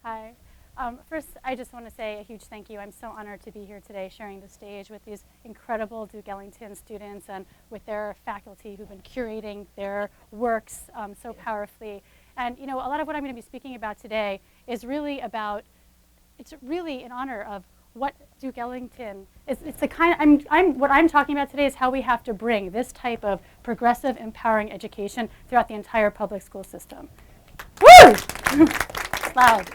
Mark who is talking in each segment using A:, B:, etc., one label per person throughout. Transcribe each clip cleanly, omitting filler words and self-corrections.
A: Hi. First, I just want to say a huge thank you. I'm so honored to be here today sharing the stage with these incredible Duke Ellington students and with their faculty who've been curating their works so powerfully. And a lot of what I'm going to be speaking about today is really about, it's really in honor of what Duke Ellington is. It's the kind, what I'm talking about today is how we have to bring this type of progressive, empowering education throughout the entire public school system. Woo! It's loud.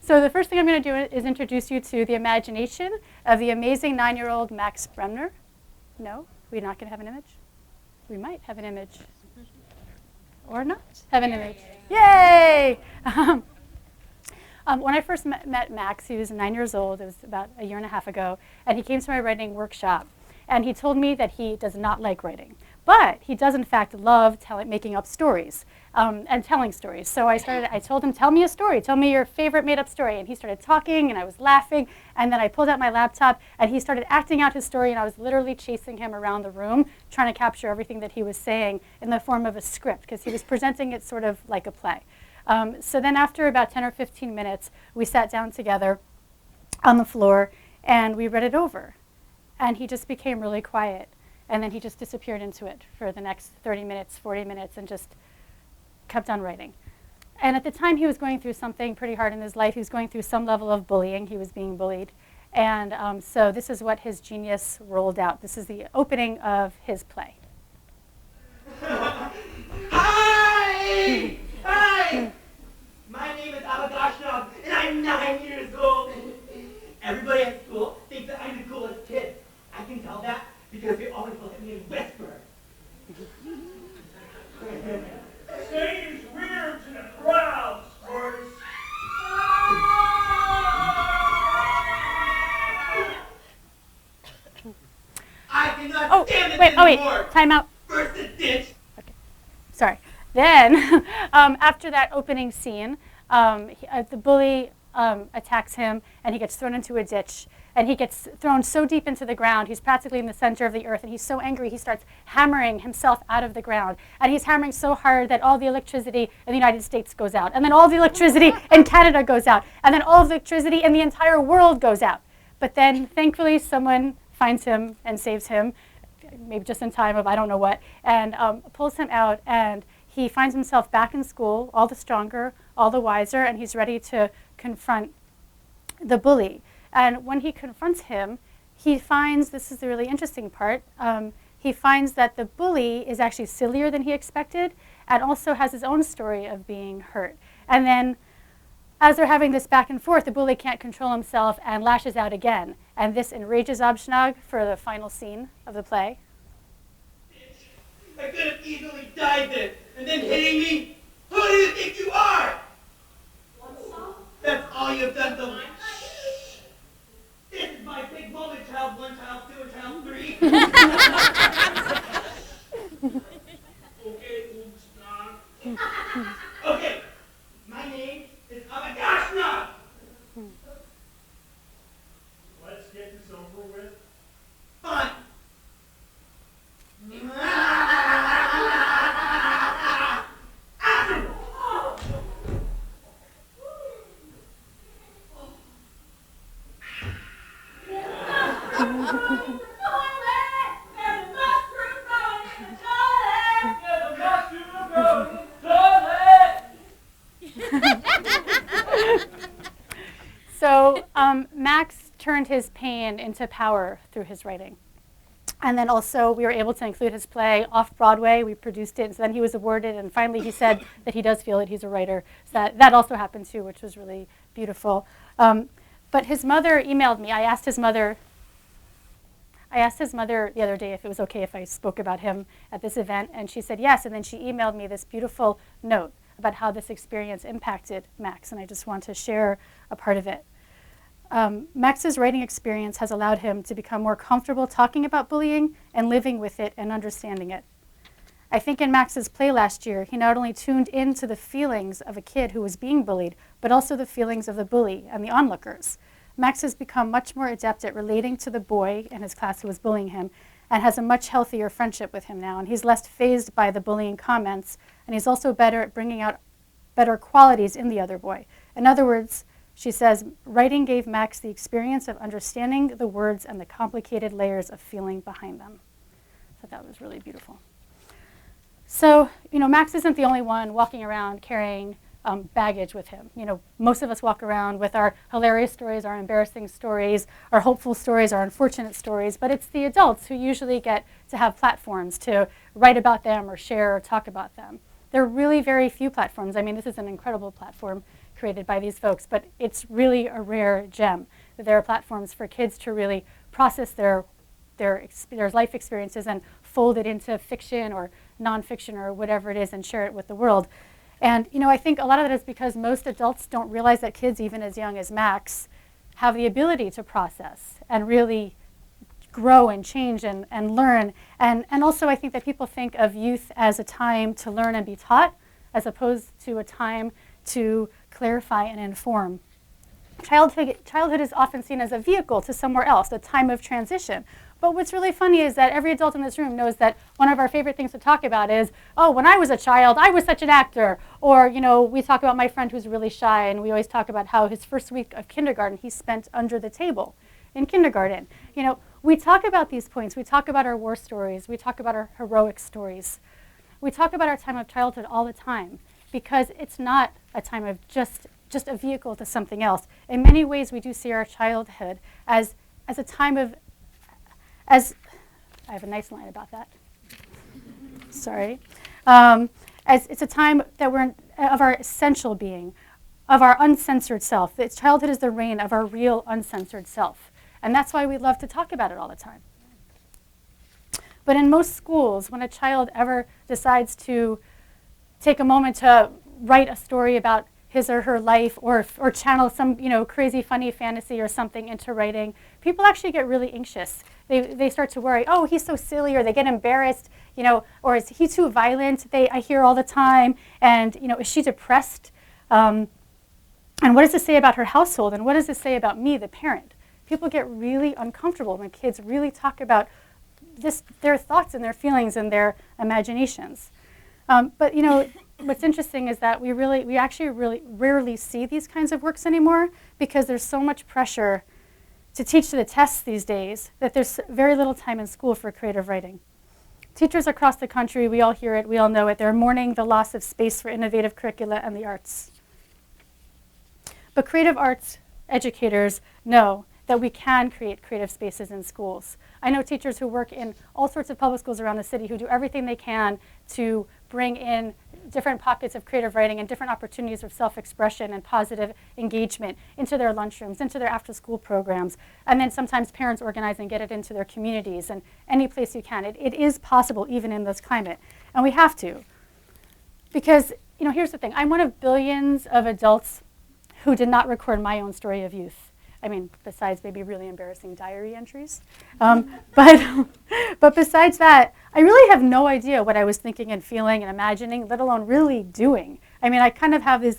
A: So the first thing I'm going to do is introduce you to the imagination of the amazing 9-year-old Max Bremner. No, we're not going to have an image. We might have an image. Or not have an image. Yay! When I first met Max, he was 9 years old. It was about a year and a half ago. And he came to my writing workshop. And he told me that he does not like writing. But he does, in fact, love making up stories and telling stories. So I told him, tell me a story. Tell me your favorite made-up story. And he started talking, and I was laughing. And then I pulled out my laptop, and he started acting out his story. And I was literally chasing him around the room, trying to capture everything that he was saying in the form of a script, because he was presenting it sort of like a play. So then after about 10 or 15 minutes, we sat down together on the floor, and we read it over. And he just became really quiet. And then he just disappeared into it for the next 30 minutes, 40 minutes, and just kept on writing. And at the time, he was going through something pretty hard in his life. He was going through some level of bullying. He was being bullied. And so this is what his genius rolled out. This is the opening of his play.
B: Hi! Hi! My name is Abagashov, and I'm 9 years old. Everybody at school thinks that I'm the coolest kid. I can tell that because they always look at me and whisper.
C: Seems weird to the crowd, Squirts.
B: I cannot stand this anymore.
A: Wait, time out.
B: First the ditch.
A: Okay, sorry. Then, after that opening scene, the bully attacks him, and he gets thrown into a ditch. And he gets thrown so deep into the ground, he's practically in the center of the earth, and he's so angry, he starts hammering himself out of the ground. And he's hammering so hard that all the electricity in the United States goes out. And then all the electricity in Canada goes out. And then all of the electricity in the entire world goes out. But then, thankfully, someone finds him and saves him, maybe just in time of I don't know what, and pulls him out, and he finds himself back in school, all the stronger, all the wiser, and he's ready to confront the bully. And when he confronts him, he finds, this is the really interesting part, he finds that the bully is actually sillier than he expected and also has his own story of being hurt. And then as they're having this back and forth, the bully can't control himself and lashes out again. And this enrages Abschnag for the final scene of the play.
B: I could have easily died then, and then hitting me. Who do you think you are? That's all you've done to me. This is my big moment, child 1, child 2, and child 3. Okay, my name is Abagashna.
C: Let's get this over with.
B: Fine.
A: So Max turned his pain into power through his writing. And then also we were able to include his play off-Broadway. We produced it, and so then he was awarded, and finally he said that he does feel that he's a writer. So that also happened too, which was really beautiful. But his mother emailed me. I asked his mother the other day if it was okay if I spoke about him at this event, and she said yes, and then she emailed me this beautiful note about how this experience impacted Max, and I just want to share a part of it. Max's writing experience has allowed him to become more comfortable talking about bullying and living with it and understanding it. I think in Max's play last year, he not only tuned into the feelings of a kid who was being bullied, but also the feelings of the bully and the onlookers. Max has become much more adept at relating to the boy in his class who was bullying him and has a much healthier friendship with him now. And he's less fazed by the bullying comments, and he's also better at bringing out better qualities in the other boy. In other words, she says, writing gave Max the experience of understanding the words and the complicated layers of feeling behind them. So that was really beautiful. So, Max isn't the only one walking around carrying baggage with him. Most of us walk around with our hilarious stories, our embarrassing stories, our hopeful stories, our unfortunate stories, but it's the adults who usually get to have platforms to write about them or share or talk about them. There are really very few platforms. I mean, this is an incredible platform created by these folks, but it's really a rare gem that there are platforms for kids to really process their life experiences and fold it into fiction or nonfiction or whatever it is and share it with the world. And I think a lot of that is because most adults don't realize that kids, even as young as Max, have the ability to process and really grow and change and learn. And also I think that people think of youth as a time to learn and be taught, as opposed to a time to clarify and inform. Childhood is often seen as a vehicle to somewhere else, a time of transition. But what's really funny is that every adult in this room knows that one of our favorite things to talk about is, oh, when I was a child, I was such an actor. Or, we talk about my friend who's really shy, and we always talk about how his first week of kindergarten he spent under the table in kindergarten. We talk about these points. We talk about our war stories. We talk about our heroic stories. We talk about our time of childhood all the time because it's not a time of just a vehicle to something else. In many ways, we do see our childhood as a time of, I have a nice line about that. Sorry. As it's a time that of our essential being, of our uncensored self. That childhood is the reign of our real uncensored self. And that's why we love to talk about it all the time. But in most schools, when a child ever decides to take a moment to write a story about his or her life or channel some crazy funny fantasy or something into writing, people actually get really anxious. They start to worry, oh, he's so silly, or they get embarrassed, or is he too violent? I hear all the time, and is she depressed? And what does this say about her household? And what does this say about me, the parent? People get really uncomfortable when kids really talk about their thoughts and their feelings and their imaginations. But what's interesting is that we actually really rarely see these kinds of works anymore because there's so much pressure to teach to the tests these days that there's very little time in school for creative writing. Teachers across the country, we all hear it, we all know it, they're mourning the loss of space for innovative curricula and the arts. But creative arts educators know that we can create creative spaces in schools. I know teachers who work in all sorts of public schools around the city who do everything they can to bring in different pockets of creative writing and different opportunities of self-expression and positive engagement into their lunchrooms, into their after-school programs, and then sometimes parents organize and get it into their communities and any place you can. It is possible even in this climate, and we have to. Because, here's the thing. I'm one of billions of adults who did not record my own story of youth. I mean, besides maybe really embarrassing diary entries. But besides that, I really have no idea what I was thinking and feeling and imagining, let alone really doing. I mean, I kind of have these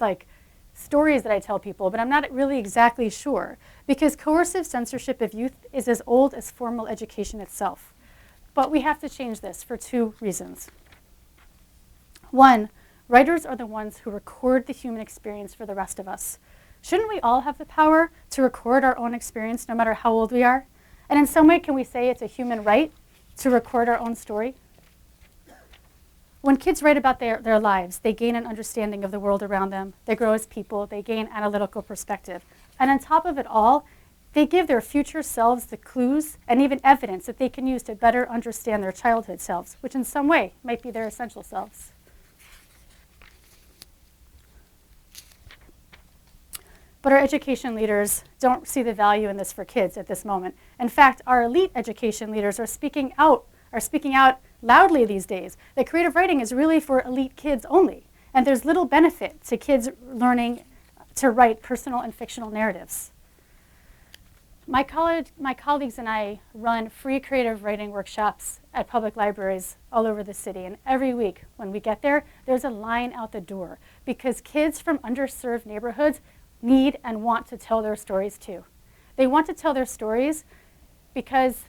A: stories that I tell people, but I'm not really exactly sure. Because coercive censorship of youth is as old as formal education itself. But we have to change this for two reasons. One, writers are the ones who record the human experience for the rest of us. Shouldn't we all have the power to record our own experience no matter how old we are? And in some way, can we say it's a human right to record our own story? When kids write about their lives, they gain an understanding of the world around them. They grow as people. They gain analytical perspective. And on top of it all, they give their future selves the clues and even evidence that they can use to better understand their childhood selves, which in some way might be their essential selves. But our education leaders don't see the value in this for kids at this moment. In fact, our elite education leaders are speaking out loudly these days that creative writing is really for elite kids only. And there's little benefit to kids learning to write personal and fictional narratives. My colleagues and I run free creative writing workshops at public libraries all over the city. And every week when we get there, there's a line out the door because kids from underserved neighborhoods need and want to tell their stories too. They want to tell their stories because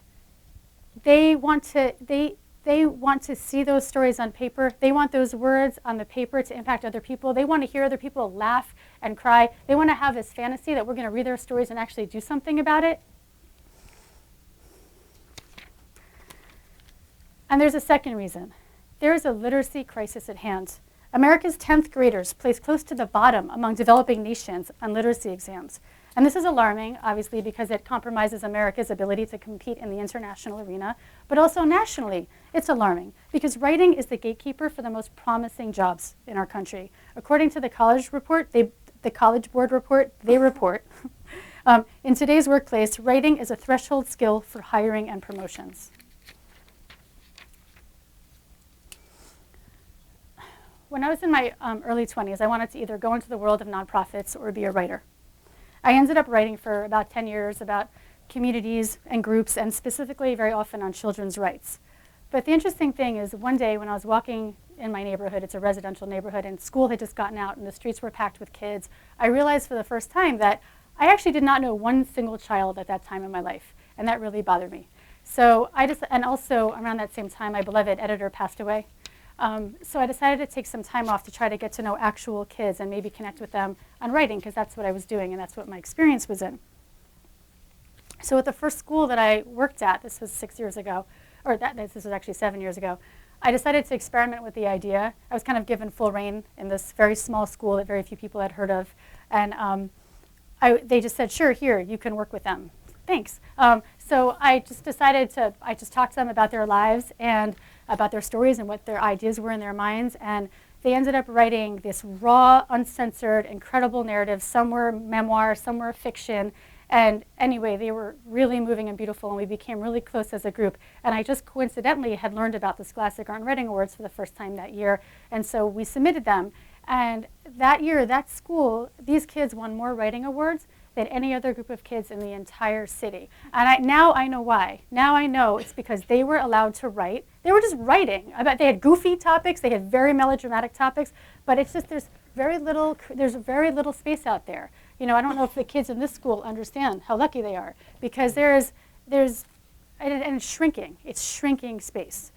A: they they want to see those stories on paper. They want those words on the paper to impact other people. They want to hear other people laugh and cry. They want to have this fantasy that we're going to read their stories and actually do something about it. And there's a second reason. There is a literacy crisis at hand. America's 10th graders place close to the bottom among developing nations on literacy exams. And this is alarming, obviously, because it compromises America's ability to compete in the international arena, but also nationally, it's alarming because writing is the gatekeeper for the most promising jobs in our country. According to the College Board report, in today's workplace, writing is a threshold skill for hiring and promotions. When I was in my early 20s, I wanted to either go into the world of nonprofits or be a writer. I ended up writing for about 10 years about communities and groups, and specifically very often on children's rights. But the interesting thing is one day when I was walking in my neighborhood, it's a residential neighborhood, and school had just gotten out and the streets were packed with kids, I realized for the first time that I actually did not know one single child at that time in my life, and that really bothered me. So and also around that same time, my beloved editor passed away. So I decided to take some time off to try to get to know actual kids and maybe connect with them on writing, because that's what I was doing and that's what my experience was in. So at the first school that I worked at, this was 6 years ago, or this was actually 7 years ago, I decided to experiment with the idea. I was kind of given full reign in this very small school that very few people had heard of. And they just said, sure, here, you can work with them. Thanks. So I just decided I just talked to them about their lives and about their stories and what their ideas were in their minds. And they ended up writing this raw, uncensored, incredible narrative. Some were memoir, some were fiction. And anyway, they were really moving and beautiful, and we became really close as a group. And I just coincidentally had learned about the Scholastic Art Writing Awards for the first time that year. And so we submitted them. And that year, that school, these kids won more writing awards than any other group of kids in the entire city. And now I know why. Now I know it's because they were allowed to write. They were just writing. I bet they had goofy topics, they had very melodramatic topics, but it's just there's very little space out there. You know, I don't know if the kids in this school understand how lucky they are, because and it's shrinking. It's shrinking space.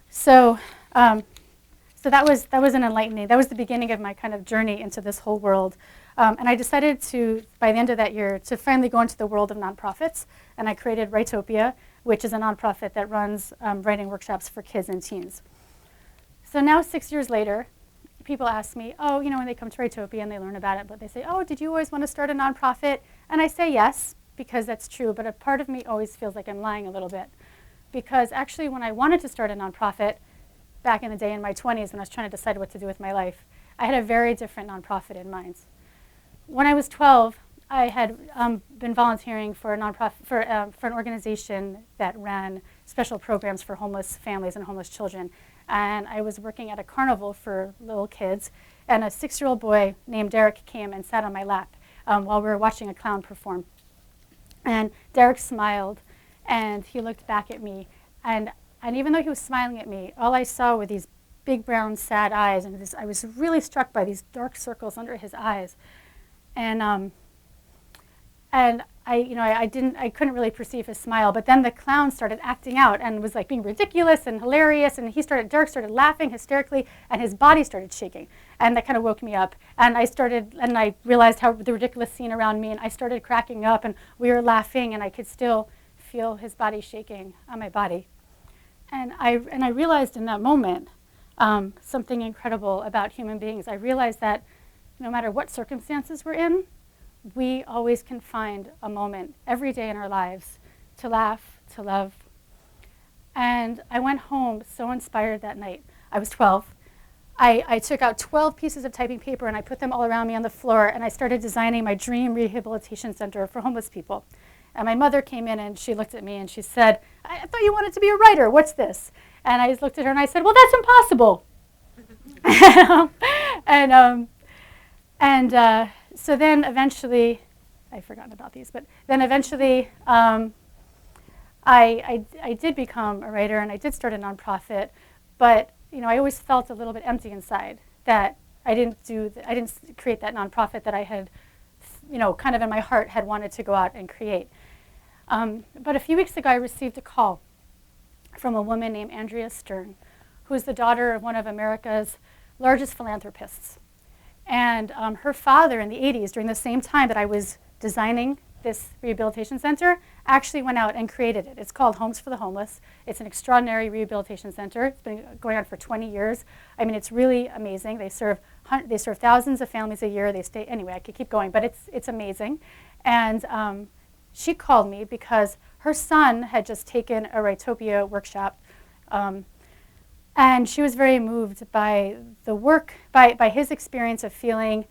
A: So that was an enlightening. That was the beginning of my kind of journey into this whole world. And I decided to, by the end of that year, to finally go into the world of nonprofits. And I created Writopia, which is a nonprofit that runs writing workshops for kids and teens. So now 6 years later, people ask me, oh, you know, when they come to Writopia and they learn about it, but they say, oh, did you always want to start a nonprofit? And I say yes, because that's true. But a part of me always feels like I'm lying a little bit. Because actually, when I wanted to start a nonprofit, back in the day in my 20s when I was trying to decide what to do with my life, I had a very different nonprofit in mind. When I was 12, I had been volunteering for a nonprofit, for an organization that ran special programs for homeless families and homeless children. And I was working at a carnival for little kids, and a 6-year-old boy named Derek came and sat on my lap while we were watching a clown perform. And Derek smiled, and he looked back at me, and even though he was smiling at me, all I saw were these big brown sad eyes, and I was really struck by these dark circles under his eyes. And I couldn't really perceive his smile, but then the clown started acting out and was like being ridiculous and hilarious, and Derek started laughing hysterically, and his body started shaking, and that kind of woke me up. And I realized how the ridiculous scene around me, and I started cracking up, and we were laughing, and I could still feel his body shaking on my body. And I realized in that moment something incredible about human beings. I realized that no matter what circumstances we're in, we always can find a moment every day in our lives to laugh, to love. And I went home so inspired that night. I was 12. I took out 12 pieces of typing paper and I put them all around me on the floor, and I started designing my dream rehabilitation center for homeless people. And my mother came in and she looked at me and she said, I thought you wanted to be a writer. What's this? And I looked at her and I said, well, that's impossible. So then eventually, I've forgotten about these, but then eventually I did become a writer, and I did start a nonprofit, but I always felt a little bit empty inside that I didn't create that nonprofit that I had, kind of in my heart had wanted to go out and create. But a few weeks ago, I received a call from a woman named Andrea Stern, who is the daughter of one of America's largest philanthropists. And her father in the 80s, during the same time that I was designing this rehabilitation center, actually went out and created it. It's called Homes for the Homeless. It's an extraordinary rehabilitation center. It's been going on for 20 years. I mean, it's really amazing. They serve thousands of families a year. They stay, anyway, I could keep going, but it's amazing. And she called me because her son had just taken a Writopia workshop, and she was very moved by the work, by his experience of feeling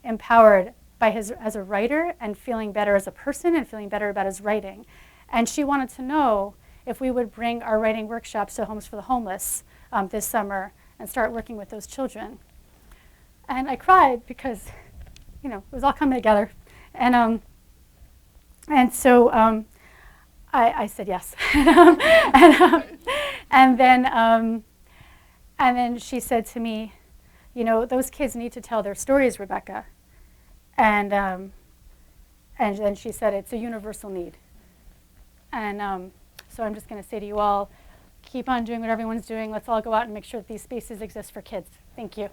A: empowered as a writer and feeling better as a person and feeling better about his writing. And she wanted to know if we would bring our writing workshops to Homes for the Homeless this summer and start working with those children. And I cried because, you know, it was all coming together. And so I said yes. And then she said to me, you know, those kids need to tell their stories, Rebecca. And then she said it's a universal need. And so I'm just going to say to you all, keep on doing what everyone's doing. Let's all go out and make sure that these spaces exist for kids. Thank you.